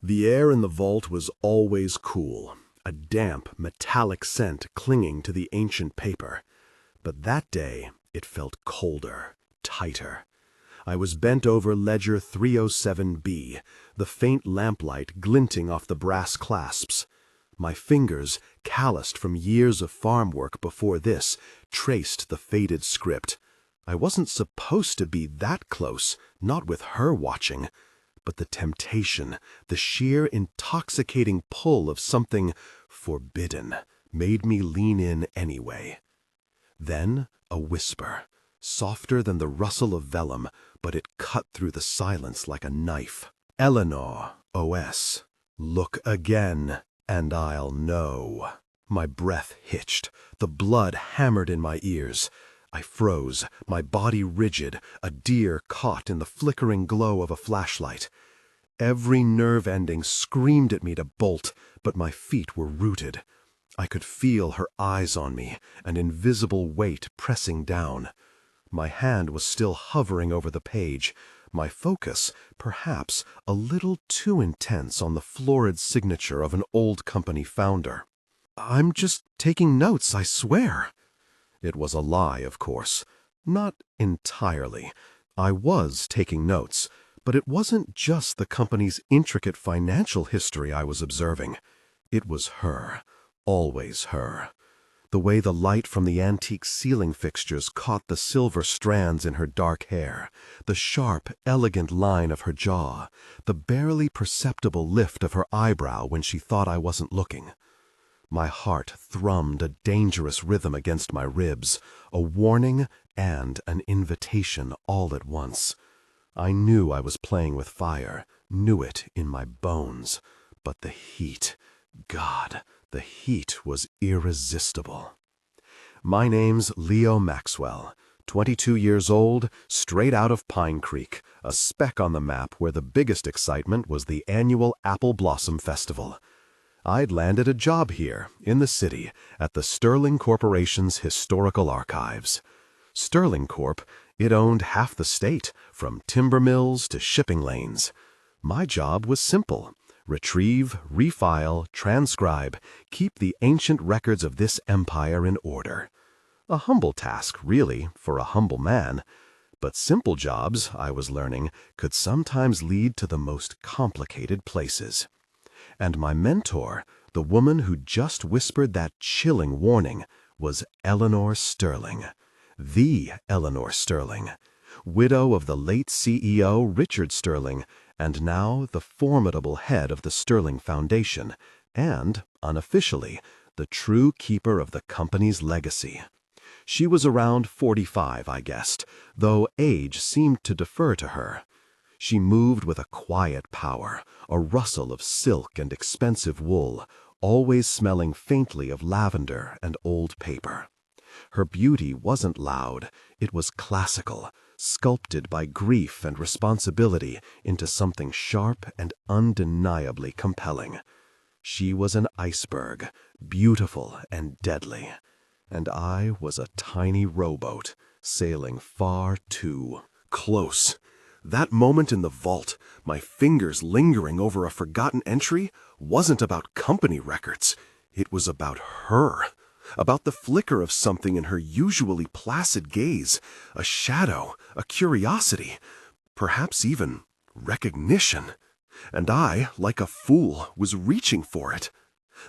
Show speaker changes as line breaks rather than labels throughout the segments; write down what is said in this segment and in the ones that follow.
The air in the vault was always cool, a damp, metallic scent clinging to the ancient paper. But that day, it felt colder, tighter. I was bent over ledger 307B, the faint lamplight glinting off the brass clasps. My fingers, calloused from years of farm work before this, traced the faded script. I wasn't supposed to be that close, not with her watching. But the temptation, the sheer intoxicating pull of something forbidden, made me lean in anyway. Then a whisper, softer than the rustle of vellum, but it cut through the silence like a knife. Eleanor, OS. Look again, and I'll know. My breath hitched, the blood hammered in my ears. I froze, my body rigid, a deer caught in the flickering glow of a flashlight. Every nerve ending screamed at me to bolt, but my feet were rooted. I could feel her eyes on me, an invisible weight pressing down. My hand was still hovering over the page, my focus, perhaps, a little too intense on the florid signature of an old company founder. "I'm just taking notes, I swear." It was a lie, of course. Not entirely. I was taking notes, but it wasn't just the company's intricate financial history I was observing. It was her, always her. The way the light from the antique ceiling fixtures caught the silver strands in her dark hair, the sharp, elegant line of her jaw, the barely perceptible lift of her eyebrow when she thought I wasn't looking. My heart thrummed a dangerous rhythm against my ribs, a warning and an invitation all at once. I knew I was playing with fire, knew it in my bones, but the heat, God, the heat was irresistible. My name's Leo Maxwell, 22 years old, straight out of Pine Creek, a speck on the map where the biggest excitement was the annual Apple Blossom Festival. I'd landed a job here, in the city, at the Sterling Corporation's Historical Archives. Sterling Corp., it owned half the state, from timber mills to shipping lanes. My job was simple: retrieve, refile, transcribe, keep the ancient records of this empire in order. A humble task, really, for a humble man. But simple jobs, I was learning, could sometimes lead to the most complicated places. And my mentor, the woman who just whispered that chilling warning, was Eleanor Sterling. The Eleanor Sterling, widow of the late CEO Richard Sterling, and now the formidable head of the Sterling Foundation, and, unofficially, the true keeper of the company's legacy. She was around 45, I guessed, though age seemed to defer to her. She moved with a quiet power, a rustle of silk and expensive wool, always smelling faintly of lavender and old paper. Her beauty wasn't loud, it was classical, sculpted by grief and responsibility into something sharp and undeniably compelling. She was an iceberg, beautiful and deadly, and I was a tiny rowboat, sailing far too close. That moment in the vault, my fingers lingering over a forgotten entry, wasn't about company records. It was about her. About the flicker of something in her usually placid gaze, a shadow, a curiosity, perhaps even recognition. And I, like a fool, was reaching for it.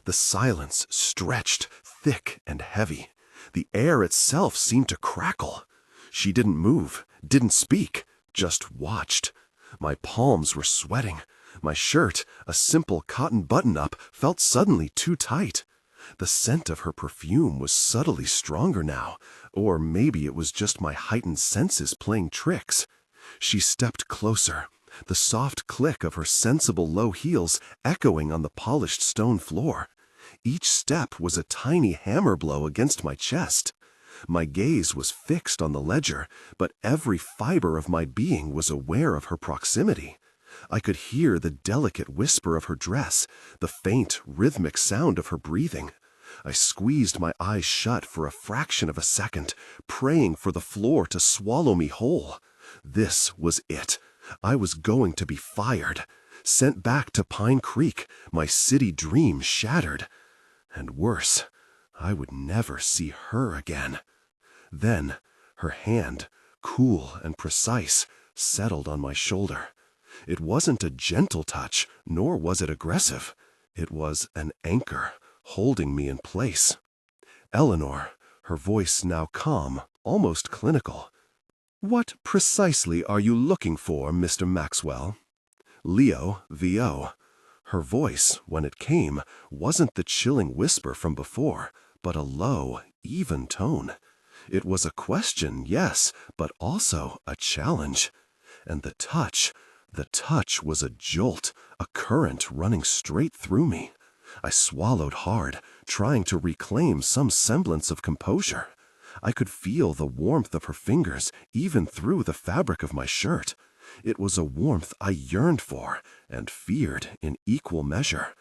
The silence stretched, thick and heavy. The air itself seemed to crackle. She didn't move, didn't speak, just watched. My palms were sweating. My shirt, a simple cotton button-up, felt suddenly too tight. The scent of her perfume was subtly stronger now, or maybe it was just my heightened senses playing tricks. She stepped closer, the soft click of her sensible low heels echoing on the polished stone floor. Each step was a tiny hammer blow against my chest. My gaze was fixed on the ledger, but every fiber of my being was aware of her proximity. I could hear the delicate whisper of her dress, the faint, rhythmic sound of her breathing. I squeezed my eyes shut for a fraction of a second, praying for the floor to swallow me whole. This was it. I was going to be fired. Sent back to Pine Creek, my city dream shattered. And worse, I would never see her again. Then, her hand, cool and precise, settled on my shoulder. It wasn't a gentle touch, nor was it aggressive. It was an anchor, holding me in place. Eleanor, her voice now calm, almost clinical. "What precisely are you looking for, Mr. Maxwell?" Leo, VO. Her voice, when it came, wasn't the chilling whisper from before, but a low, even tone. It was a question, yes, but also a challenge. And the touch was a jolt, a current running straight through me. I swallowed hard, trying to reclaim some semblance of composure. I could feel the warmth of her fingers even through the fabric of my shirt. It was a warmth I yearned for and feared in equal measure.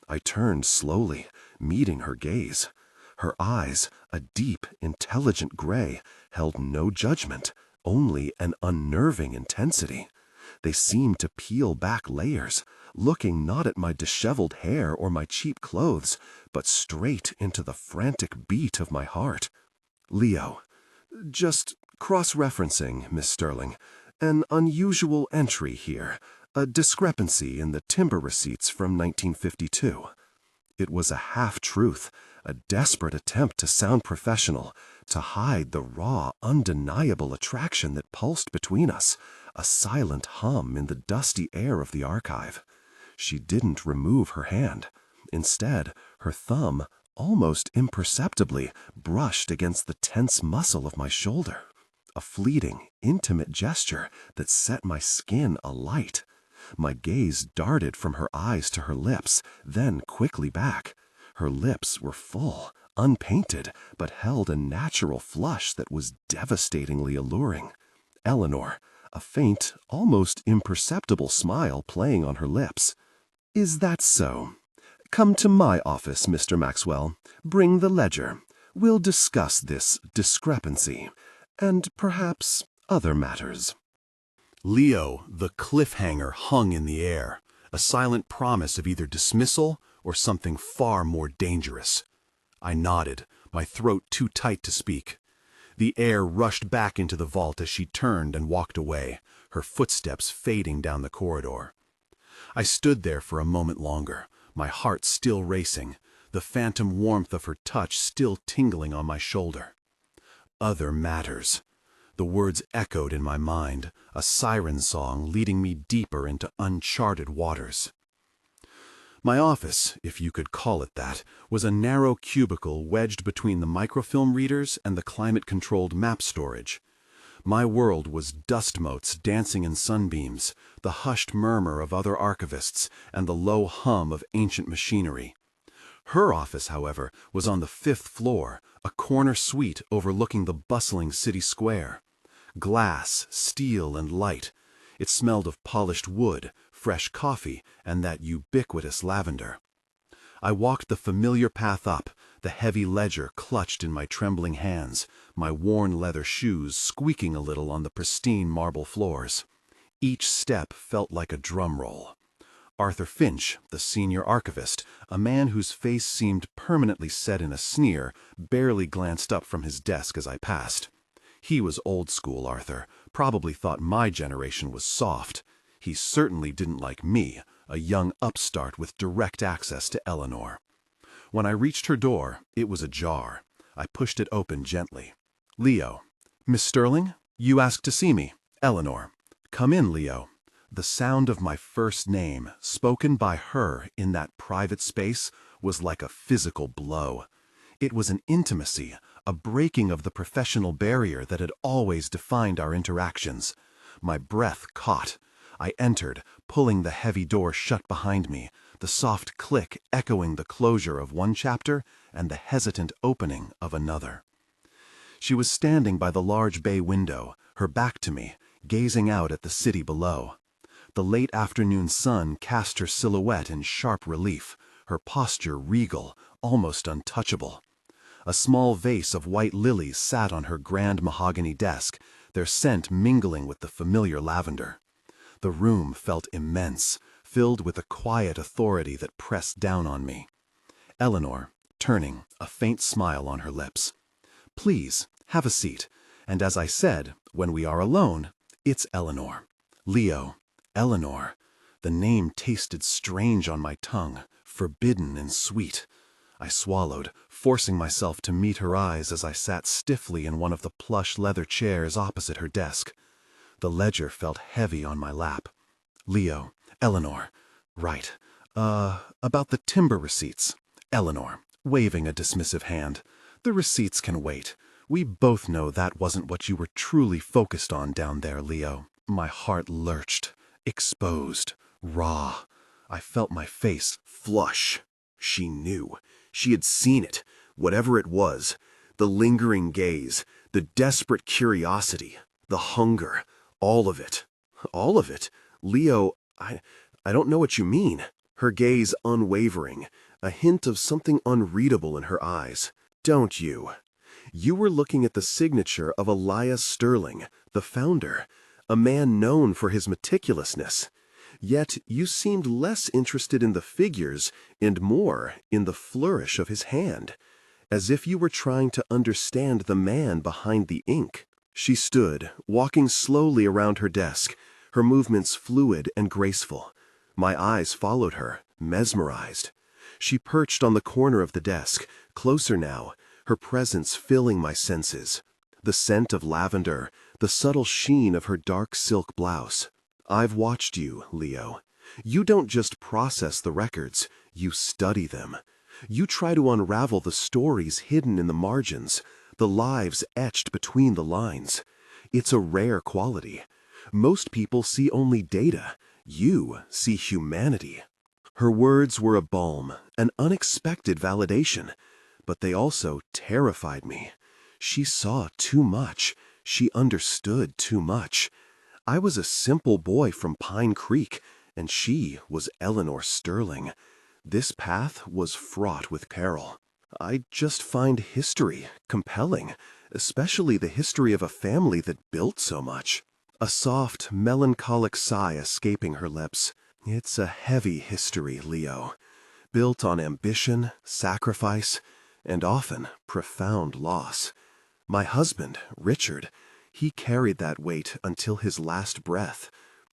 I turned slowly, meeting her gaze. Her eyes, a deep, intelligent gray, held no judgment, only an unnerving intensity. They seemed to peel back layers, looking not at my disheveled hair or my cheap clothes, but straight into the frantic beat of my heart. Leo, just cross-referencing, Miss Sterling. An unusual entry here, a discrepancy in the timber receipts from 1952. It was a half-truth, a desperate attempt to sound professional, to hide the raw, undeniable attraction that pulsed between us, a silent hum in the dusty air of the archive. She didn't remove her hand. Instead, her thumb, almost imperceptibly, brushed against the tense muscle of my shoulder. A fleeting, intimate gesture that set my skin alight. My gaze darted from her eyes to her lips, then quickly back. Her lips were full, unpainted, but held a natural flush that was devastatingly alluring. Eleanor, a faint, almost imperceptible smile playing on her lips. "Is that so? Come to my office, Mr. Maxwell. Bring the ledger. We'll discuss this discrepancy. And perhaps other matters." Leo, the cliffhanger, hung in the air, a silent promise of either dismissal or something far more dangerous. I nodded, my throat too tight to speak. The air rushed back into the vault as she turned and walked away, her footsteps fading down the corridor. I stood there for a moment longer, my heart still racing, the phantom warmth of her touch still tingling on my shoulder. Other matters. The words echoed in my mind, a siren song leading me deeper into uncharted waters. My office, if you could call it that, was a narrow cubicle wedged between the microfilm readers and the climate-controlled map storage. My world was dust motes dancing in sunbeams, the hushed murmur of other archivists, and the low hum of ancient machinery. Her office, however, was on the 5th floor, a corner suite overlooking the bustling city square. Glass, steel, and light. It smelled of polished wood, fresh coffee, and that ubiquitous lavender. I walked the familiar path up, the heavy ledger clutched in my trembling hands, my worn leather shoes squeaking a little on the pristine marble floors. Each step felt like a drum roll. Arthur Finch, the senior archivist, a man whose face seemed permanently set in a sneer, barely glanced up from his desk as I passed. He was old-school Arthur, probably thought my generation was soft. He certainly didn't like me, a young upstart with direct access to Eleanor. When I reached her door, it was ajar. I pushed it open gently. "Leo." "Miss Sterling? You asked to see me." "Eleanor." "Come in, Leo." The sound of my first name, spoken by her in that private space, was like a physical blow. It was an intimacy, a breaking of the professional barrier that had always defined our interactions. My breath caught. I entered, pulling the heavy door shut behind me, the soft click echoing the closure of one chapter and the hesitant opening of another. She was standing by the large bay window, her back to me, gazing out at the city below. The late afternoon sun cast her silhouette in sharp relief, her posture regal, almost untouchable. A small vase of white lilies sat on her grand mahogany desk, their scent mingling with the familiar lavender. The room felt immense, filled with a quiet authority that pressed down on me. Eleanor, turning, a faint smile on her lips. "Please, have a seat. And as I said, when we are alone, it's Eleanor. Leo, Eleanor." The name tasted strange on my tongue, forbidden and sweet. I swallowed, forcing myself to meet her eyes as I sat stiffly in one of the plush leather chairs opposite her desk. The ledger felt heavy on my lap. Leo, Eleanor. Right. About the timber receipts. Eleanor, waving a dismissive hand. "The receipts can wait. We both know that wasn't what you were truly focused on down there, Leo." My heart lurched, exposed, raw. I felt my face flush. She knew. She had seen it, whatever it was. The lingering gaze, the desperate curiosity, the hunger, all of it. All of it? Leo, I don't know what you mean. Her gaze unwavering, a hint of something unreadable in her eyes. "Don't you? You were looking at the signature of Elias Sterling, the founder, a man known for his meticulousness. Yet you seemed less interested in the figures and more in the flourish of his hand, as if you were trying to understand the man behind the ink." She stood, walking slowly around her desk, her movements fluid and graceful. My eyes followed her, mesmerized. She perched on the corner of the desk, closer now, her presence filling my senses. The scent of lavender, the subtle sheen of her dark silk blouse. "I've watched you, Leo. You don't just process the records, you study them. You try to unravel the stories hidden in the margins, the lives etched between the lines. It's a rare quality. Most people see only data. You see humanity." Her words were a balm, an unexpected validation, but they also terrified me. She saw too much. She understood too much. I was a simple boy from Pine Creek, and she was Eleanor Sterling. This path was fraught with peril. I just find history compelling, especially the history of a family that built so much. A soft, melancholic sigh escaping her lips. "It's a heavy history, Leo, built on ambition, sacrifice, and often profound loss. My husband, Richard, he carried that weight until his last breath,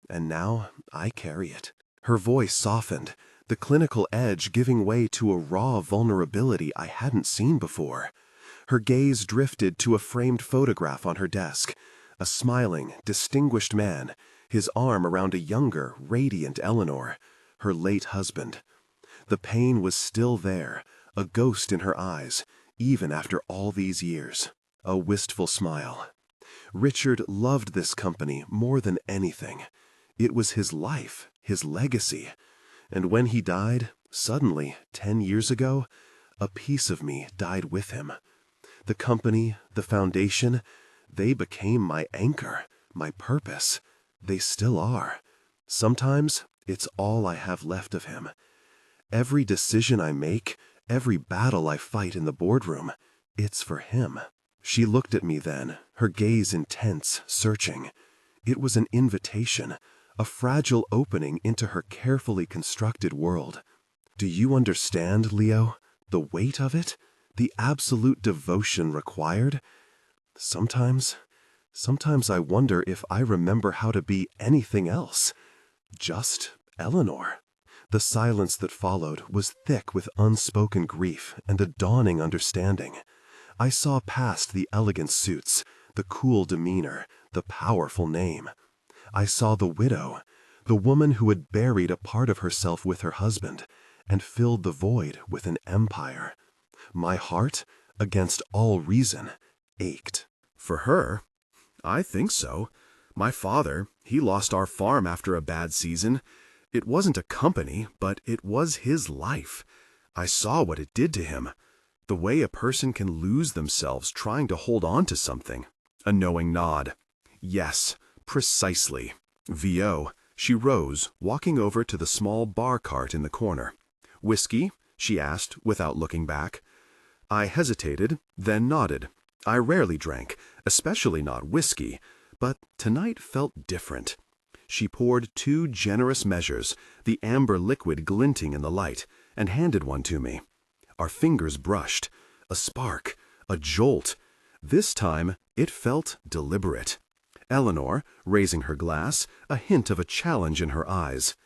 and now I carry it." Her voice softened, the clinical edge giving way to a raw vulnerability I hadn't seen before. Her gaze drifted to a framed photograph on her desk, a smiling, distinguished man, his arm around a younger, radiant Eleanor, her late husband. The pain was still there, a ghost in her eyes, even after all these years. A wistful smile. Richard loved this company more than anything. It was his life, his legacy. And when he died, suddenly, 10 years ago, a piece of me died with him. The company, the foundation, they became my anchor, my purpose. They still are. Sometimes it's all I have left of him. Every decision I make, every battle I fight in the boardroom, it's for him. She looked at me then, her gaze intense, searching. It was an invitation, a fragile opening into her carefully constructed world. "Do you understand, Leo? The weight of it? The absolute devotion required? Sometimes I wonder if I remember how to be anything else. Just Eleanor." The silence that followed was thick with unspoken grief and a dawning understanding. I saw past the elegant suits, the cool demeanor, the powerful name. I saw the widow, the woman who had buried a part of herself with her husband and filled the void with an empire. My heart, against all reason, ached.
For her? I think so. My father, he lost our farm after a bad season. It wasn't a company, but it was his life. I saw what it did to him. The way a person can lose themselves trying to hold on to something. A knowing nod. Yes, precisely. VO. She rose, walking over to the small bar cart in the corner. "Whiskey?" she asked, without looking back. I hesitated, then nodded. I rarely drank, especially not whiskey, but tonight felt different. She poured 2 generous measures, the amber liquid glinting in the light, and handed one to me. Our fingers brushed. A spark, a jolt. This time, it felt deliberate. Eleanor, raising her glass, a hint of a challenge in her eyes.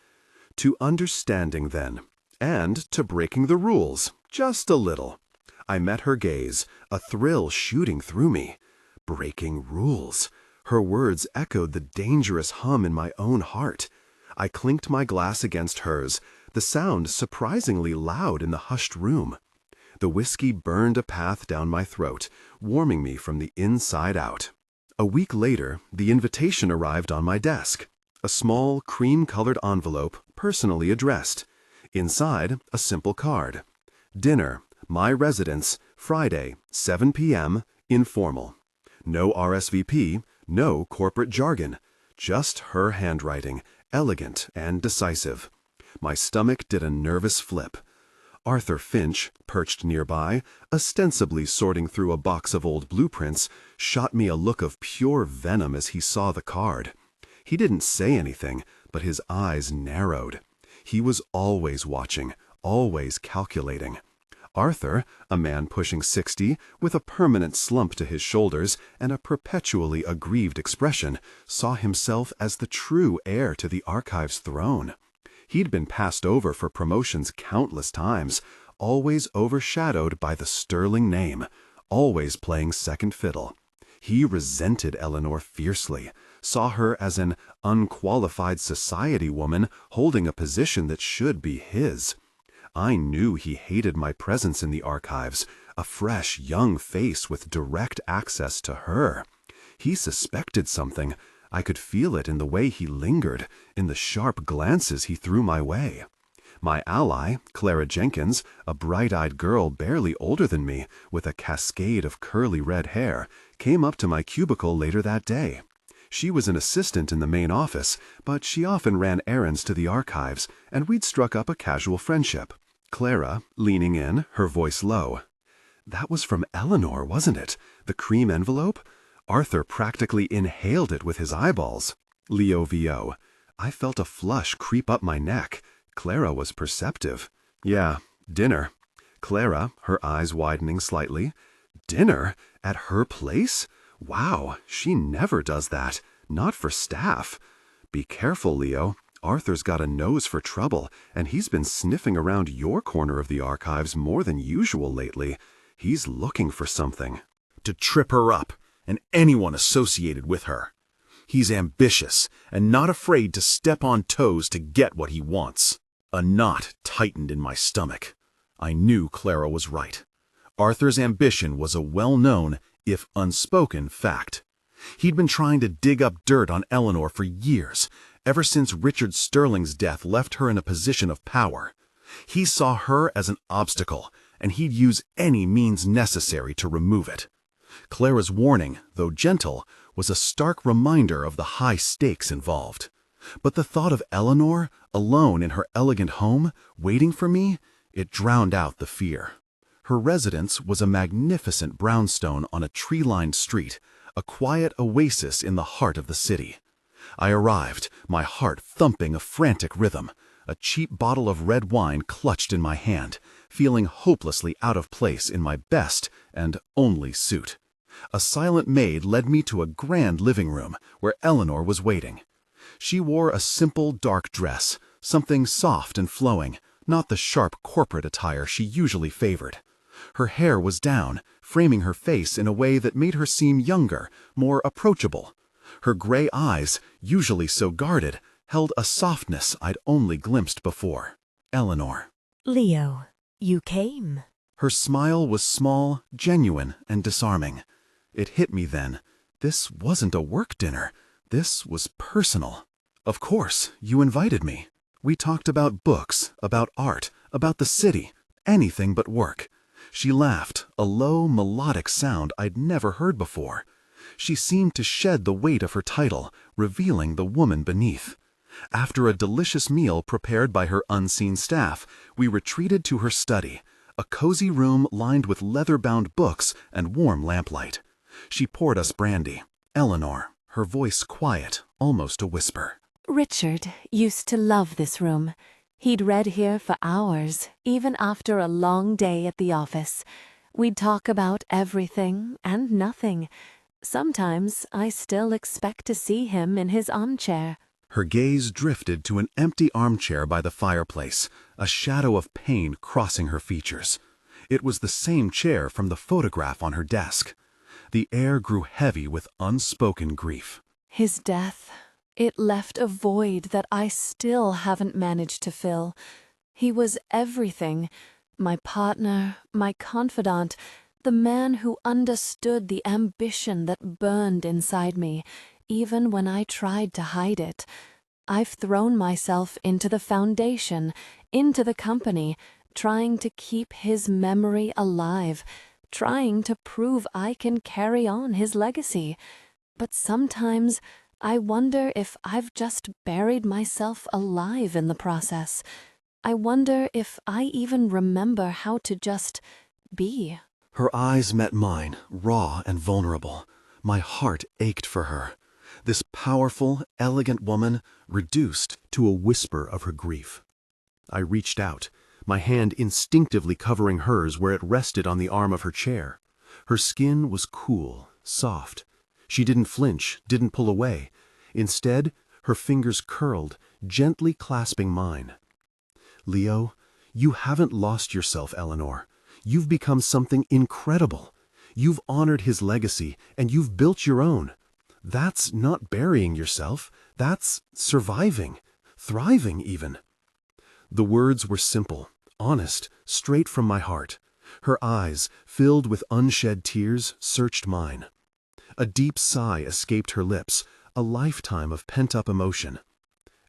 To understanding, then, and to breaking the rules, just a little. I met her gaze, a thrill shooting through me. Breaking rules. Her words echoed the dangerous hum in my own heart. I clinked my glass against hers, the sound surprisingly loud in the hushed room. The whiskey burned a path down my throat, warming me from the inside out. A week later, the invitation arrived on my desk. A small, cream-colored envelope, personally addressed. Inside, a simple card. Dinner, my residence, Friday, 7 p.m., informal. No RSVP, no corporate jargon. Just her handwriting, elegant and decisive. My stomach did a nervous flip. Arthur Finch, perched nearby, ostensibly sorting through a box of old blueprints, shot me a look of pure venom as he saw the card. He didn't say anything, but his eyes narrowed. He was always watching, always calculating. Arthur, a man pushing 60, with a permanent slump to his shoulders and a perpetually aggrieved expression, saw himself as the true heir to the archive's throne. He'd been passed over for promotions countless times, always overshadowed by the sterling name, always playing second fiddle. He resented Eleanor fiercely, saw her as an unqualified society woman holding a position that should be his. I knew he hated my presence in the archives, a fresh, young face with direct access to her. He suspected something. I could feel it in the way he lingered, in the sharp glances he threw my way. My ally, Clara Jenkins, a bright-eyed girl barely older than me, with a cascade of curly red hair, came up to my cubicle later that day. She was an assistant in the main office, but she often ran errands to the archives, and we'd struck up a casual friendship. Clara, leaning in, her voice low. "That was from Eleanor, wasn't it? The cream envelope? Arthur practically inhaled it with his eyeballs." Leo VO. I felt a flush creep up my neck. Clara was perceptive. "Yeah, dinner." Clara, her eyes widening slightly. "Dinner? At her place? Wow, she never does that. Not for staff. Be careful, Leo. Arthur's got a nose for trouble, and he's been sniffing around your corner of the archives more than usual lately. He's looking for something."
To trip her up, and anyone associated with her. He's ambitious and not afraid to step on toes to get what he wants. A knot tightened in my stomach. I knew Clara was right. Arthur's ambition was a well-known, if unspoken, fact. He'd been trying to dig up dirt on Eleanor for years, ever since Richard Sterling's death left her in a position of power. He saw her as an obstacle, and he'd use any means necessary to remove it. Clara's warning, though gentle, was a stark reminder of the high stakes involved. But the thought of Eleanor, alone in her elegant home, waiting for me, it drowned out the fear. Her residence was a magnificent brownstone on a tree-lined street, a quiet oasis in the heart of the city. I arrived, my heart thumping a frantic rhythm, a cheap bottle of red wine clutched in my hand, feeling hopelessly out of place in my best and only suit. A silent maid led me to a grand living room where Eleanor was waiting. She wore a simple dark dress, something soft and flowing, not the sharp corporate attire she usually favored. Her hair was down, framing her face in a way that made her seem younger, more approachable. Her gray eyes, usually so guarded, held a softness I'd only glimpsed before. Eleanor.
"Leo, you came."
Her smile was small, genuine, and disarming. It hit me then. This wasn't a work dinner. This was personal. "Of course, you invited me. We talked about books, about art, about the city, anything but work." She laughed, a low, melodic sound I'd never heard before. She seemed to shed the weight of her title, revealing the woman beneath. After a delicious meal prepared by her unseen staff, we retreated to her study, a cozy room lined with leather-bound books and warm lamplight. She poured us brandy. Eleanor, her voice quiet, almost a whisper.
Richard used to love this room. He'd read here for hours, even after a long day at the office. We'd talk about everything and nothing. Sometimes I still expect to see him in his armchair.
Her gaze drifted to an empty armchair by the fireplace, a shadow of pain crossing her features. It was the same chair from the photograph on her desk. The air grew heavy with unspoken grief.
His death, it left a void that I still haven't managed to fill. He was everything, my partner, my confidant, the man who understood the ambition that burned inside me, even when I tried to hide it. I've thrown myself into the foundation, into the company, trying to keep his memory alive, trying to prove I can carry on his legacy. But sometimes I wonder if I've just buried myself alive in the process. I wonder if I even remember how to just be.
Her eyes met mine, raw and vulnerable. My heart ached for her. This powerful, elegant woman reduced
to a whisper of her grief. I reached out, my hand instinctively covering hers where it rested on the arm of her chair. Her skin was cool, soft. She didn't flinch, didn't pull away. Instead, her fingers curled, gently clasping mine. Leo, you haven't lost yourself, Eleanor. You've become something incredible. You've honored his legacy, and you've built your own. That's not burying yourself. That's surviving, thriving even. The words were simple, honest, straight from my heart. Her eyes, filled with unshed tears, searched mine. A deep sigh escaped her lips, a lifetime of pent-up emotion.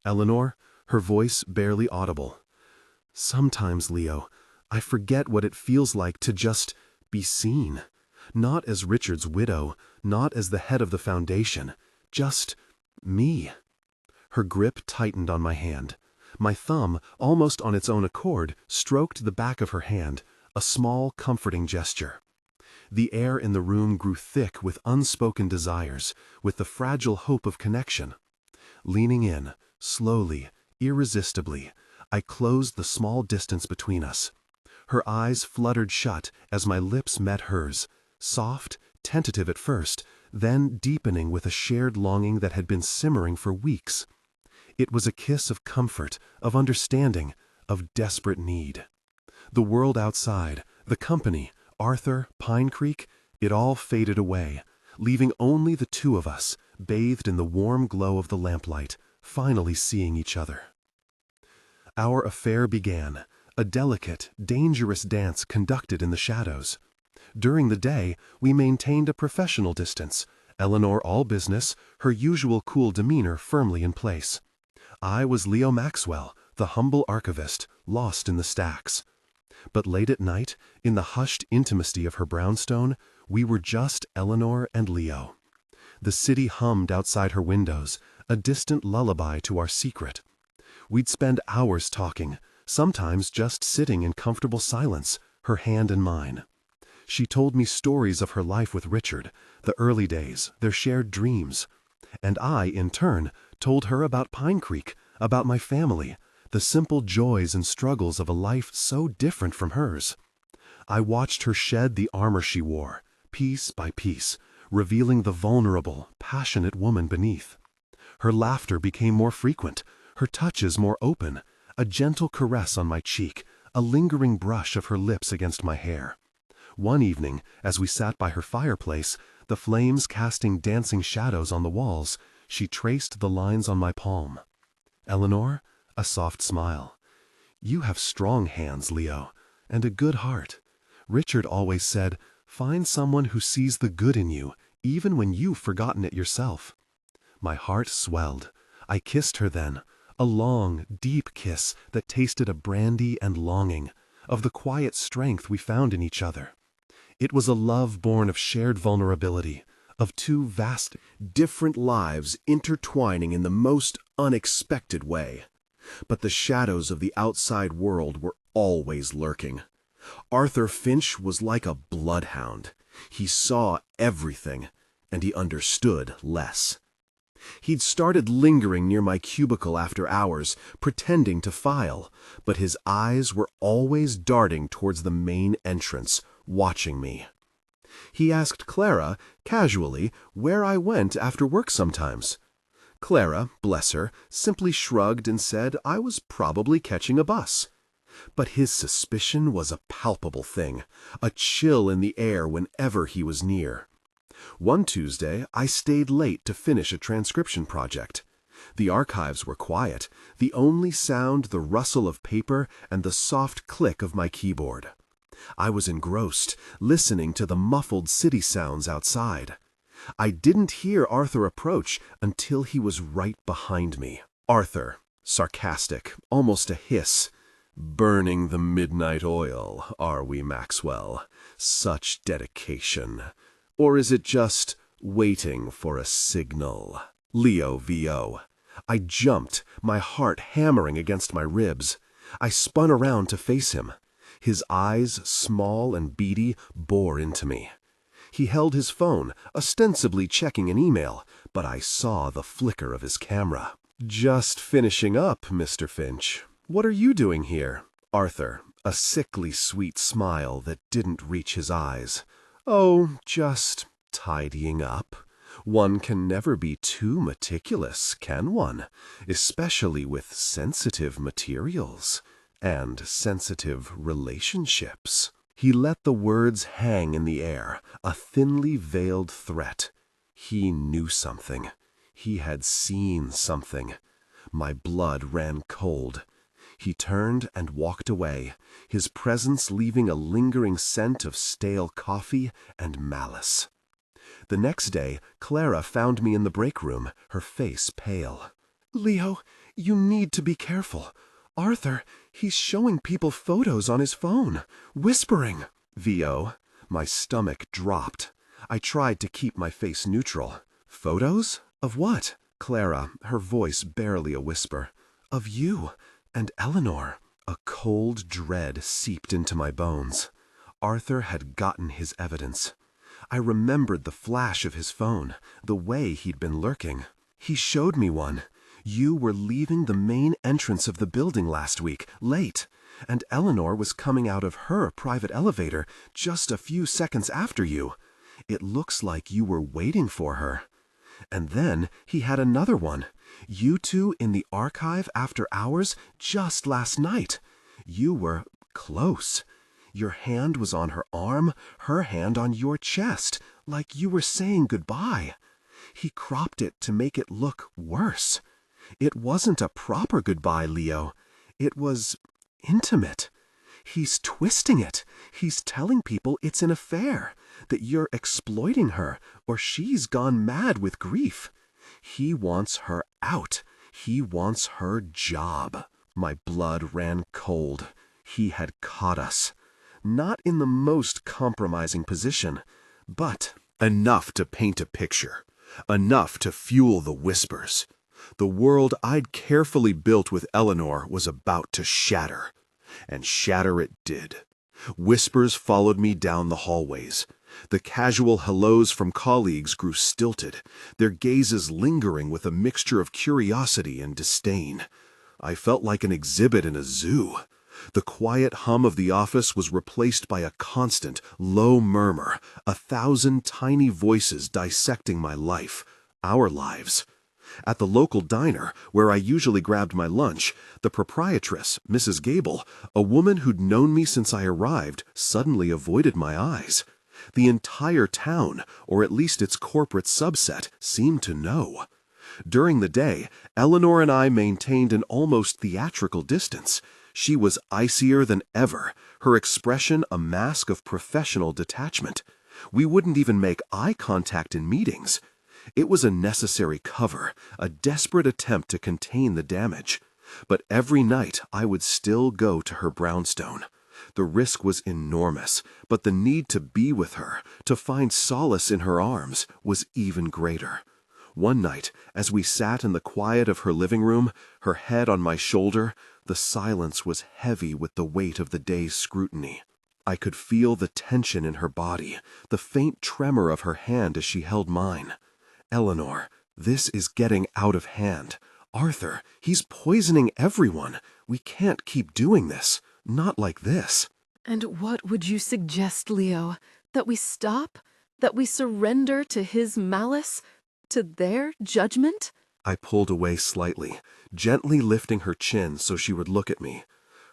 Eleanor, her voice barely audible. Sometimes, Leo, I forget what it feels like to just be seen. Not as Richard's widow, not as the head of the foundation, just me. Her grip tightened on my hand. My thumb, almost on its own accord, stroked the back of her hand, a small, comforting gesture. The air in the room grew thick with unspoken desires, with the fragile hope of connection. Leaning in, slowly, irresistibly, I closed the small distance between us. Her eyes fluttered shut as my lips met hers, soft, tentative at first, then deepening with a shared longing that had been simmering for weeks. It was a kiss of comfort, of understanding, of desperate need. The world outside, the company, Arthur, Pine Creek, it all faded away, leaving only the two of us, bathed in the warm glow of the lamplight, finally seeing each other. Our affair began, a delicate, dangerous dance conducted in the shadows. During the day, we maintained a professional distance, Eleanor all business, her usual cool demeanor firmly in place. I was Leo Maxwell, the humble archivist, lost in the stacks. But late at night, in the hushed intimacy of her brownstone, we were just Eleanor and Leo. The city hummed outside her windows, a distant lullaby to our secret. We'd spend hours talking, sometimes just sitting in comfortable silence, her hand in mine. She told me stories of her life with Richard, the early days, their shared dreams. And I, in turn, told her about Pine Creek, about my family, the simple joys and struggles of a life so different from hers. I watched her shed the armor she wore, piece by piece, revealing the vulnerable, passionate woman beneath. Her laughter became more frequent, her touches more open, a gentle caress on my cheek, a lingering brush of her lips against my hair. One evening, as we sat by her fireplace, the flames casting dancing shadows on the walls, she traced the lines on my palm. Eleanor, a soft smile. You have strong hands, Leo, and a good heart. Richard always said, find someone who sees the good in you, even when you've forgotten it yourself. My heart swelled. I kissed her then, a long, deep kiss that tasted of brandy and longing, of the quiet strength we found in each other. It was a love born of shared vulnerability, of two vast, different lives intertwining in the most unexpected way. But the shadows of the outside world were always lurking. Arthur Finch was like a bloodhound. He saw everything, and he understood less.
He'd started lingering near my cubicle after hours, pretending to file, but his eyes were always darting towards the main entrance, watching me. He asked Clara, casually, where I went after work sometimes. Clara, bless her, simply shrugged and said I was probably catching a bus. But his suspicion was a palpable thing, a chill in the air whenever he was near. One Tuesday, I stayed late to finish a transcription project. The archives were quiet, the only sound the rustle of paper and the soft click of my keyboard. I was engrossed, listening to the muffled city sounds outside. I didn't hear Arthur approach until he was right behind me. Arthur, sarcastic, almost a hiss. "Burning the midnight oil, are we, Maxwell? Such dedication. Or is it just waiting for a signal?" Leo VO. I jumped, my heart hammering against my ribs. I spun around to face him. His eyes, small and beady, bore into me. He held his phone, ostensibly checking an email, but I saw the flicker of his camera. "Just finishing up, Mr. Finch. What are you doing here?" Arthur, a sickly sweet smile that didn't reach his eyes. "Oh, just tidying up. One can never be too meticulous, can one? Especially with sensitive materials and sensitive relationships." He let the words hang in the air, a thinly veiled threat. He knew something. He had seen something. My blood ran cold. He turned and walked away, his presence leaving a lingering scent of stale coffee and malice. The next day, Clara found me in the break room, her face pale. "Leo, you need to be careful. Arthur, he's showing people photos on his phone, whispering." VO, my stomach dropped. I tried to keep my face neutral. "Photos? Of what?" Clara, her voice barely a whisper. "Of you and Eleanor." A cold dread seeped into my bones. Arthur had gotten his evidence. I remembered the flash of his phone, the way he'd been lurking. "He showed me one. You were leaving the main entrance of the building last week, late, and Eleanor was coming out of her private elevator just a few seconds after you. It looks like you were waiting for her." And then he had another one. You two in the archive after hours just last night. You were close. Your hand was on her arm, her hand on your chest, like you were saying goodbye. He cropped it to make it look worse. It wasn't a proper goodbye, Leo. It was intimate. He's twisting it. He's telling people it's an affair, that you're exploiting her, or she's gone mad with grief. He wants her out. He wants her job. My blood ran cold. He had caught us. Not in the most compromising position, but enough to paint a picture. Enough to fuel the whispers. The world I'd carefully built with Eleanor was about to shatter. And shatter it did. Whispers followed me down the hallways. The casual hellos from colleagues grew stilted, their gazes lingering with a mixture of curiosity and disdain. I felt like an exhibit in a zoo. The quiet hum of the office was replaced by a constant, low murmur, 1,000 tiny voices dissecting my life, our lives. At the local diner, where I usually grabbed my lunch, the proprietress, Mrs. Gable, a woman who'd known me since I arrived, suddenly avoided my eyes. The entire town, or at least its corporate subset, seemed to know. During the day, Eleanor and I maintained an almost theatrical distance. She was icier than ever, her expression a mask of professional detachment. We wouldn't even make eye contact in meetings. It was a necessary cover, a desperate attempt to contain the damage. But every night I would still go to her brownstone. The risk was enormous, but the need to be with her, to find solace in her arms, was even greater. One night, as we sat in the quiet of her living room, her head on my shoulder, the silence was heavy with the weight of the day's scrutiny. I could feel the tension in her body, the faint tremor of her hand as she held mine. Eleanor, This is getting out of hand. Arthur, he's poisoning everyone. We can't keep doing this. Not like this.
And what would you suggest, Leo? That we stop? That we surrender to his malice? To their judgment?
I pulled away slightly, gently lifting her chin so she would look at me.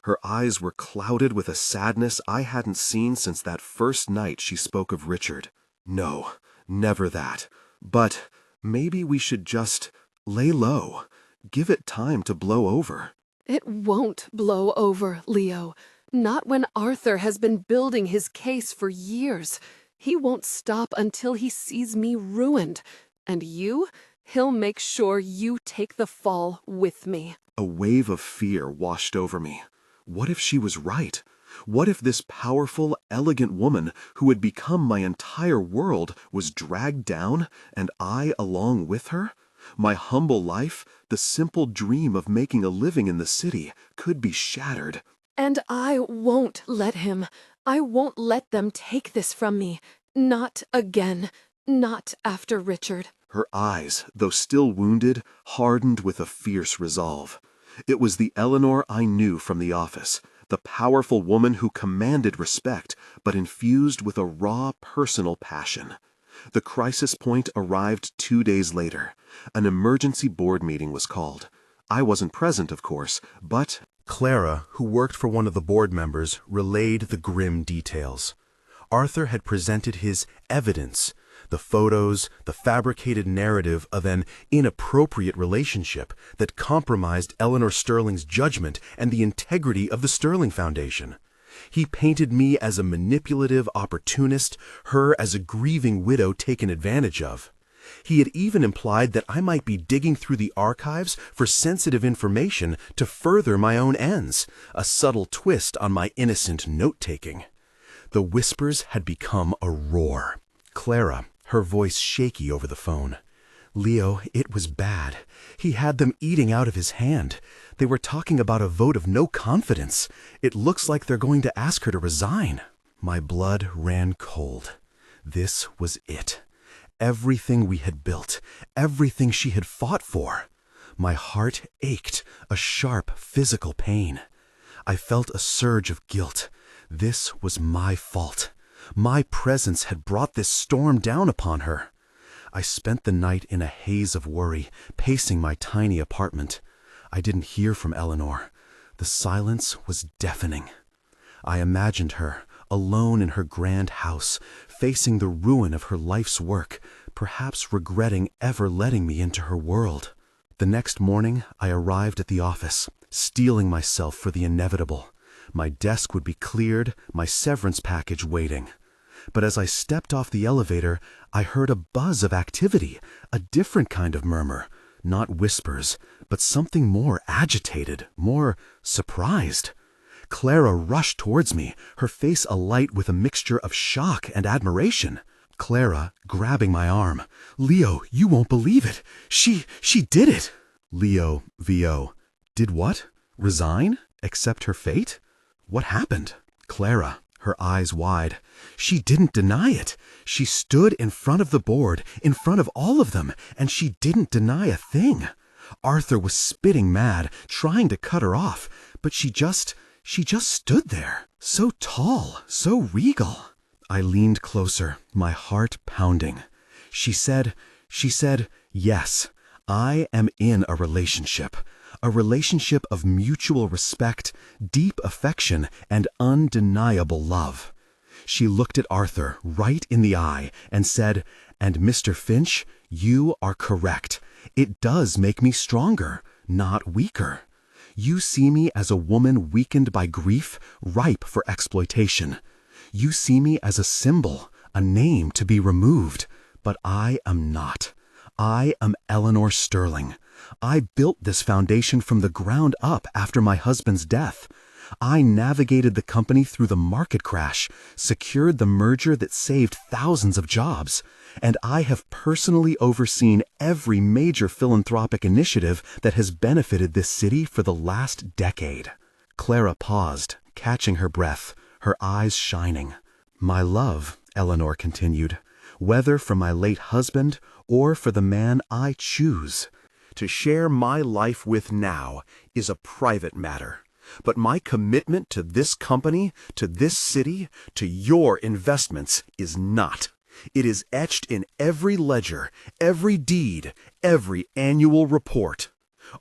Her eyes were clouded with a sadness I hadn't seen since that first night she spoke of Richard. No, never that. But maybe we should just lay low. Give it time to blow over.
It won't blow over, Leo. Not when Arthur has been building his case for years. He won't stop until he sees me ruined. And you? He'll make sure you take the fall with me.
A wave of fear washed over me. What if she was right? What if this powerful, elegant woman who had become my entire world was dragged down, and I along with her? My humble life, the simple dream of making a living in the city, could be shattered.
And I won't let him. I won't let them take this from me. Not again. Not after Richard.
Her eyes, though still wounded, hardened with a fierce resolve. It was the Eleanor I knew from the office, the powerful woman who commanded respect, but infused with a raw personal passion. The crisis point arrived 2 days later. An emergency board meeting was called. I wasn't present, of course, but
Clara, who worked for one of the board members, relayed the grim details. Arthur had presented his evidence, the photos, the fabricated narrative of an inappropriate relationship that compromised Eleanor Sterling's judgment and the integrity of the Sterling Foundation. He painted me as a manipulative opportunist, her as a grieving widow taken advantage of. He had even implied that I might be digging through the archives for sensitive information to further my own ends, a subtle twist on my innocent note-taking. The whispers had become a roar. Clara, her voice shaky over the phone. Leo, it was bad. He had them eating out of his hand. They were talking about a vote of no confidence. It looks like they're going to ask her to resign. My blood ran cold. This was it. Everything we had built, everything she had fought for. My heart ached, a sharp physical pain. I felt a surge of guilt. This was my fault. My presence had brought this storm down upon her. I spent the night in a haze of worry, pacing my tiny apartment. I didn't hear from Eleanor. The silence was deafening. I imagined her, alone in her grand house, facing the ruin of her life's work, perhaps regretting ever letting me into her world. The next morning, I arrived at the office, steeling myself for the inevitable. My desk would be cleared, my severance package waiting. But as I stepped off the elevator, I heard a buzz of activity, a different kind of murmur, not whispers, but something more agitated, more surprised. Clara rushed towards me, her face alight with a mixture of shock and admiration. Clara, grabbing my arm. Leo, you won't believe it. She did it. Leo, VO. Did what? Resign? Accept her fate? What happened? Clara, her eyes wide. She didn't deny it. She stood in front of the board, in front of all of them, and she didn't deny a thing. Arthur was spitting mad, trying to cut her off, but she just stood there, so tall, so regal. I leaned closer, my heart pounding. She said, yes, I am in a relationship of mutual respect, deep affection, and undeniable love. She looked at Arthur right in the eye and said, "And Mr. Finch, you are correct. It does make me stronger, not weaker. You see me as a woman weakened by grief, ripe for exploitation. You see me as a symbol, a name to be removed. But I am not. I am Eleanor Sterling. I built this foundation from the ground up after my husband's death. I navigated the company through the market crash, secured the merger that saved thousands of jobs, and I have personally overseen every major philanthropic initiative that has benefited this city for the last decade." Clara paused, catching her breath, her eyes shining. "My love," Eleanor continued,
whether for my late husband or for the man I choose. To share my life with now is a private matter, but my commitment to this company, to this city, to your investments is not. It is etched in every ledger, every deed, every annual report.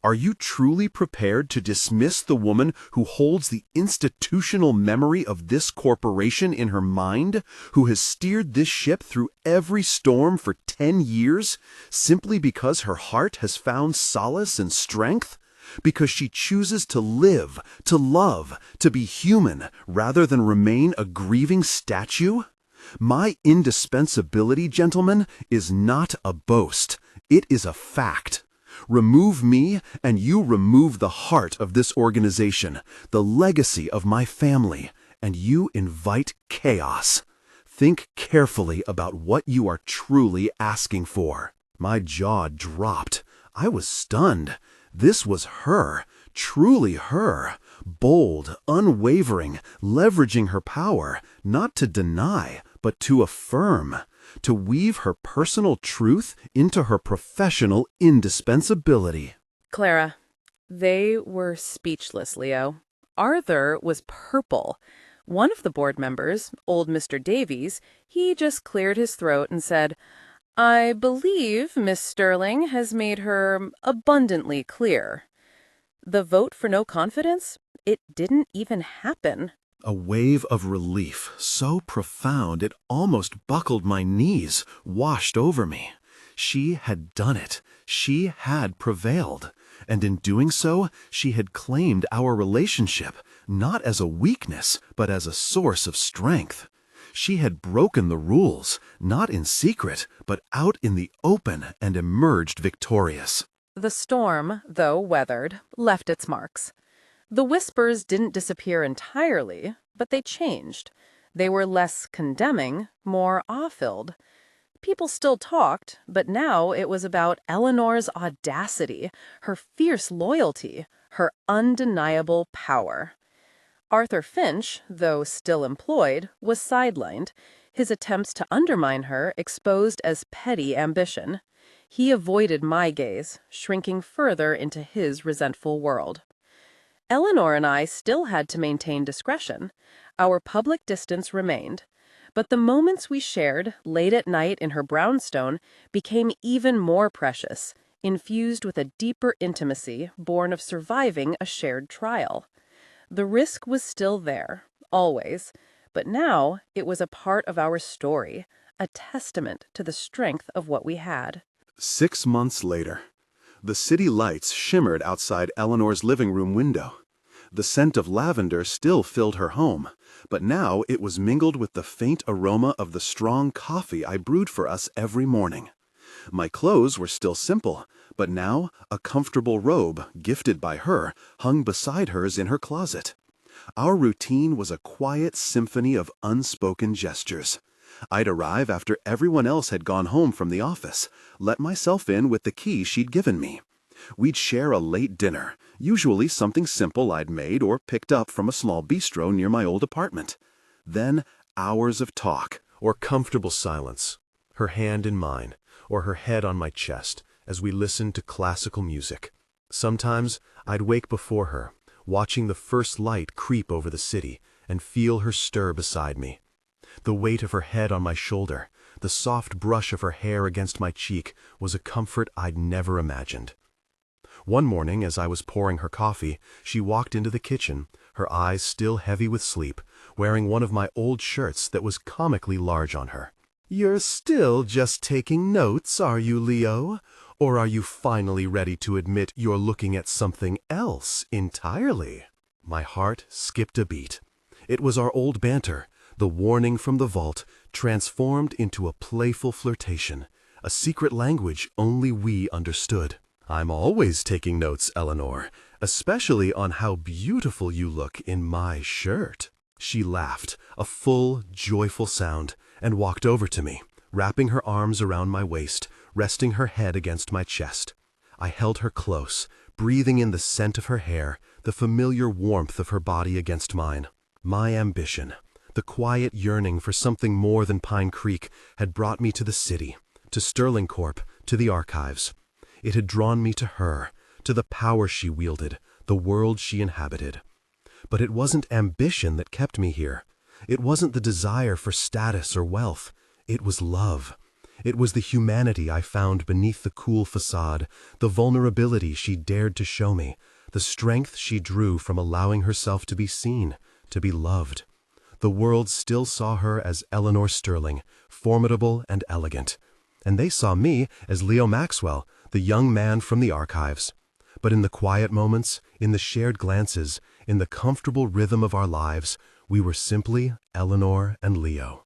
Are you truly prepared to dismiss the woman who holds the institutional memory of this corporation in her mind, who has steered this ship through every storm for 10 years, simply because her heart has found solace and strength? Because she chooses to live, to love, to be human, rather than remain a grieving statue? My indispensability, gentlemen, is not a boast. It is a fact. Remove me, and you remove the heart of this organization, the legacy of my family, and you invite chaos. Think carefully about what you are truly asking for. My jaw dropped. I was stunned. This was her, truly her, bold, unwavering, leveraging her power, not to deny, but to affirm, to weave her personal truth into her professional indispensability.
Clara, they were speechless, Leo. Arthur was purple. One of the board members, old Mr. Davies, he just cleared his throat and said, "I believe Miss Sterling has made her abundantly clear." The vote for no confidence? It didn't even happen.
A wave of relief, so profound it almost buckled my knees, washed over me. She had done it. She had prevailed. And in doing so, she had claimed our relationship, not as a weakness, but as a source of strength. She had broken the rules, not in secret, but out in the open, and emerged victorious.
The storm, though weathered, left its marks. The whispers didn't disappear entirely, but they changed. They were less condemning, more awe-filled. People still talked, but now it was about Eleanor's audacity, her fierce loyalty, her undeniable power. Arthur Finch, though still employed, was sidelined, his attempts to undermine her exposed as petty ambition. He avoided my gaze, shrinking further into his resentful world. Eleanor and I still had to maintain discretion. Our public distance remained. But the moments we shared, late at night in her brownstone, became even more precious, infused with a deeper intimacy born of surviving a shared trial. The risk was still there, always, but now it was a part of our story, a testament to the strength of what we had.
6 months later, the city lights shimmered outside Eleanor's living room window. The scent of lavender still filled her home, but now it was mingled with the faint aroma of the strong coffee I brewed for us every morning. My clothes were still simple, but now a comfortable robe, gifted by her, hung beside hers in her closet. Our routine was a quiet symphony of unspoken gestures. I'd arrive after everyone else had gone home from the office, let myself in with the key she'd given me. We'd share a late dinner, usually something simple I'd made or picked up from a small bistro near my old apartment. Then hours of talk,
Or comfortable silence, her hand in mine, or her head on my chest, as we listened to classical music. Sometimes I'd wake before her, watching the first light creep over the city, and feel her stir beside me. The weight of her head on my shoulder, the soft brush of her hair against my cheek, was a comfort I'd never imagined. One morning, as I was pouring her coffee, she walked into the kitchen, her eyes still heavy with sleep, wearing one of my old shirts that was comically large on her. "You're still just taking notes, are you, Leo? Or are you finally ready to admit you're looking at something else entirely?" My heart skipped a beat. It was our old banter, the warning from the vault, transformed into a playful flirtation, a secret language only we understood. "I'm always taking notes, Eleanor, especially on how beautiful you look in my shirt." She laughed, a full, joyful sound, and walked over to me, wrapping her arms around my waist, resting her head against my chest. I held her close, breathing in the scent of her hair, the familiar warmth of her body against mine. My ambition, The quiet yearning for something more than Pine Creek had brought me to the city, to Sterling Corp, to the archives. It had drawn me to her, to the power she wielded, the world she inhabited. But it wasn't ambition that kept me here. It wasn't the desire for status or wealth. It was love. It was the humanity I found beneath the cool facade, the vulnerability she dared to show me, the strength she drew from allowing herself to be seen, to be loved. The world still saw her as Eleanor Sterling, formidable and elegant. And they saw me as Leo Maxwell, the young man from the archives. But in the quiet moments, in the shared glances, in the comfortable rhythm of our lives, we were simply Eleanor and Leo.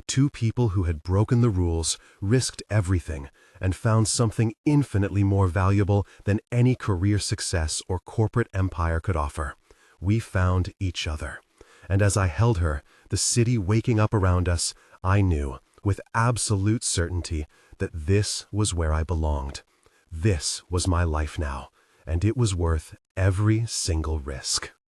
Two people who had broken the rules, risked everything, and found something infinitely more valuable than any career success or corporate empire could offer. We found each other. And as I held her, the city waking up around us, I knew, with absolute certainty, that this was where I belonged. This was my life now, and it was worth every single risk.